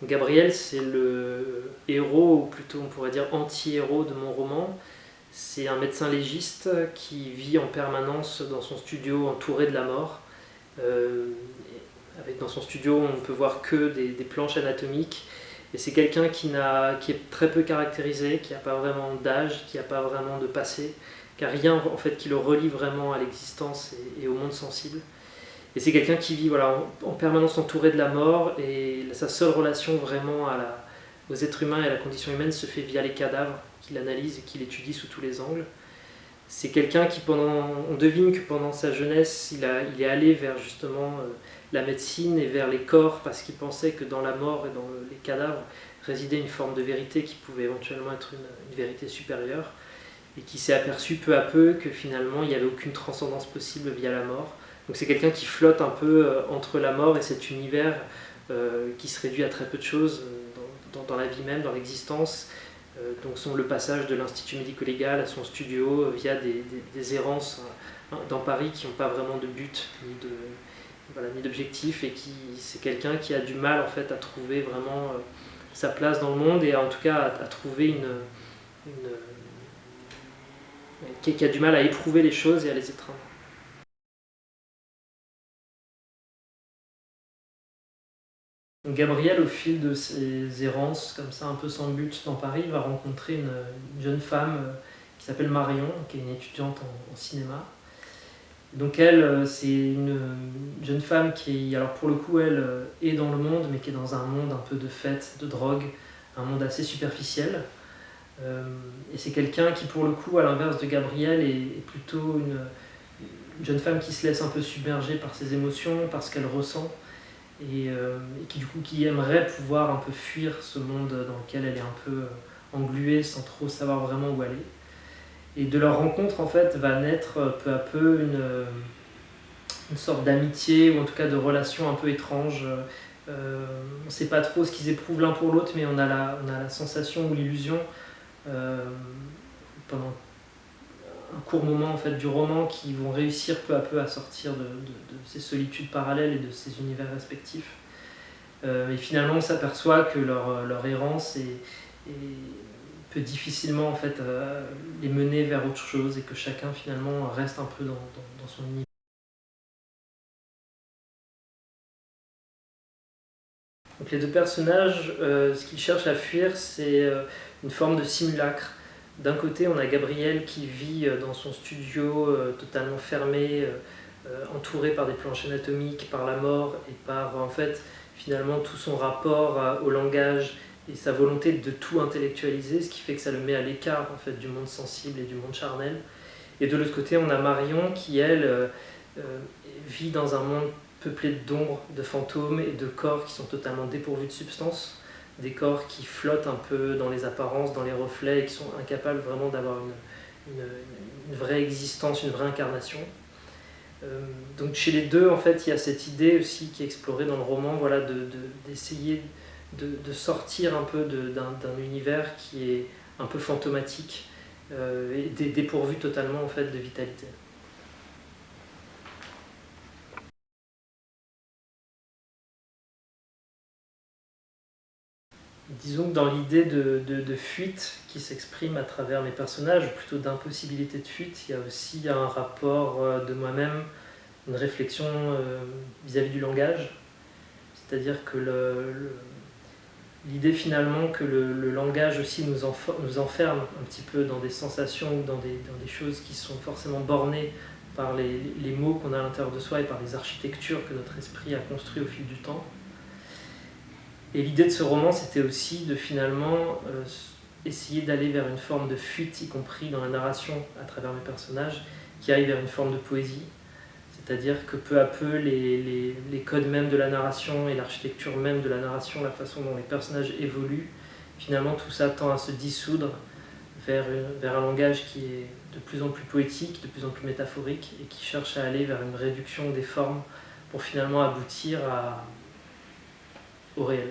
Gabriel, c'est le héros, ou plutôt on pourrait dire anti-héros de mon roman. C'est un médecin légiste qui vit en permanence dans son studio entouré de la mort. Euh, Dans son studio, on ne peut voir que des planches anatomiques. Et c'est quelqu'un qui est très peu caractérisé, qui n'a pas vraiment d'âge, qui n'a pas vraiment de passé, qui n'a rien en fait, qui le relie vraiment à l'existence et au monde sensible. Et c'est quelqu'un qui vit voilà, en permanence entouré de la mort, et sa seule relation vraiment aux êtres humains et à la condition humaine se fait via les cadavres qu'il analyse et qu'il étudie sous tous les angles. C'est quelqu'un qui, on devine que pendant sa jeunesse, il est allé vers justement la médecine et vers les corps, parce qu'il pensait que dans la mort et dans les cadavres résidait une forme de vérité qui pouvait éventuellement être une vérité supérieure, et qui s'est aperçu peu à peu que finalement il n'y avait aucune transcendance possible via la mort. Donc c'est quelqu'un qui flotte un peu entre la mort et cet univers qui se réduit à très peu de choses dans la vie même, dans l'existence. Donc le passage de l'institut médico-légal à son studio via des errances dans Paris qui n'ont pas vraiment de but ni d'objectif, et c'est quelqu'un qui a du mal en fait à trouver vraiment sa place dans le monde, et en tout cas à trouver qui a du mal à éprouver les choses et à les étreindre. Gabriel, au fil de ses errances, comme ça, un peu sans but dans Paris, va rencontrer une jeune femme qui s'appelle Marion, qui est une étudiante en cinéma. Donc elle, c'est une jeune femme qui, alors pour le coup, elle est dans le monde, mais qui est dans un monde un peu de fête, de drogue, un monde assez superficiel. Et c'est quelqu'un qui, pour le coup, à l'inverse de Gabriel, est plutôt une jeune femme qui se laisse un peu submerger par ses émotions, par ce qu'elle ressent, et qui du coup qui aimerait pouvoir un peu fuir ce monde dans lequel elle est un peu engluée sans trop savoir vraiment où aller. Et de leur rencontre en fait va naître peu à peu une sorte d'amitié, ou en tout cas de relation un peu étrange. On ne sait pas trop ce qu'ils éprouvent l'un pour l'autre, mais on a la sensation ou l'illusion pendant un court moment en fait, du roman, qu'ils vont réussir peu à peu à sortir de ces solitudes parallèles et de ces univers respectifs. Et finalement, on s'aperçoit que leur errance peut difficilement en fait, les mener vers autre chose, et que chacun finalement reste un peu dans son univers. Donc les deux personnages, ce qu'ils cherchent à fuir, c'est une forme de simulacre. D'un côté, on a Gabriel qui vit dans son studio totalement fermé, entouré par des planches anatomiques, par la mort et par en fait finalement tout son rapport au langage et sa volonté de tout intellectualiser, ce qui fait que ça le met à l'écart en fait du monde sensible et du monde charnel. Et de l'autre côté, on a Marion qui elle vit dans un monde peuplé d'ombres, de fantômes et de corps qui sont totalement dépourvus de substance, des corps qui flottent un peu dans les apparences, dans les reflets, et qui sont incapables vraiment d'avoir une vraie existence, une vraie incarnation. Donc chez les deux, en fait, il y a cette idée aussi qui est explorée dans le roman, voilà, d'essayer de sortir un peu d'un univers qui est un peu fantomatique et dépourvu totalement en fait, de vitalité. Disons que dans l'idée de fuite qui s'exprime à travers mes personnages, ou plutôt d'impossibilité de fuite, il y a aussi un rapport de moi-même, une réflexion vis-à-vis du langage. C'est-à-dire que l'idée finalement que le langage aussi nous enferme un petit peu dans des sensations ou dans des choses qui sont forcément bornées par les mots qu'on a à l'intérieur de soi et par les architectures que notre esprit a construites au fil du temps. Et l'idée de ce roman, c'était aussi de finalement essayer d'aller vers une forme de fuite, y compris dans la narration à travers mes personnages, qui aille vers une forme de poésie. C'est-à-dire que peu à peu, les codes même de la narration et l'architecture même de la narration, la façon dont les personnages évoluent, finalement tout ça tend à se dissoudre vers un langage qui est de plus en plus poétique, de plus en plus métaphorique, et qui cherche à aller vers une réduction des formes pour finalement aboutir au réel.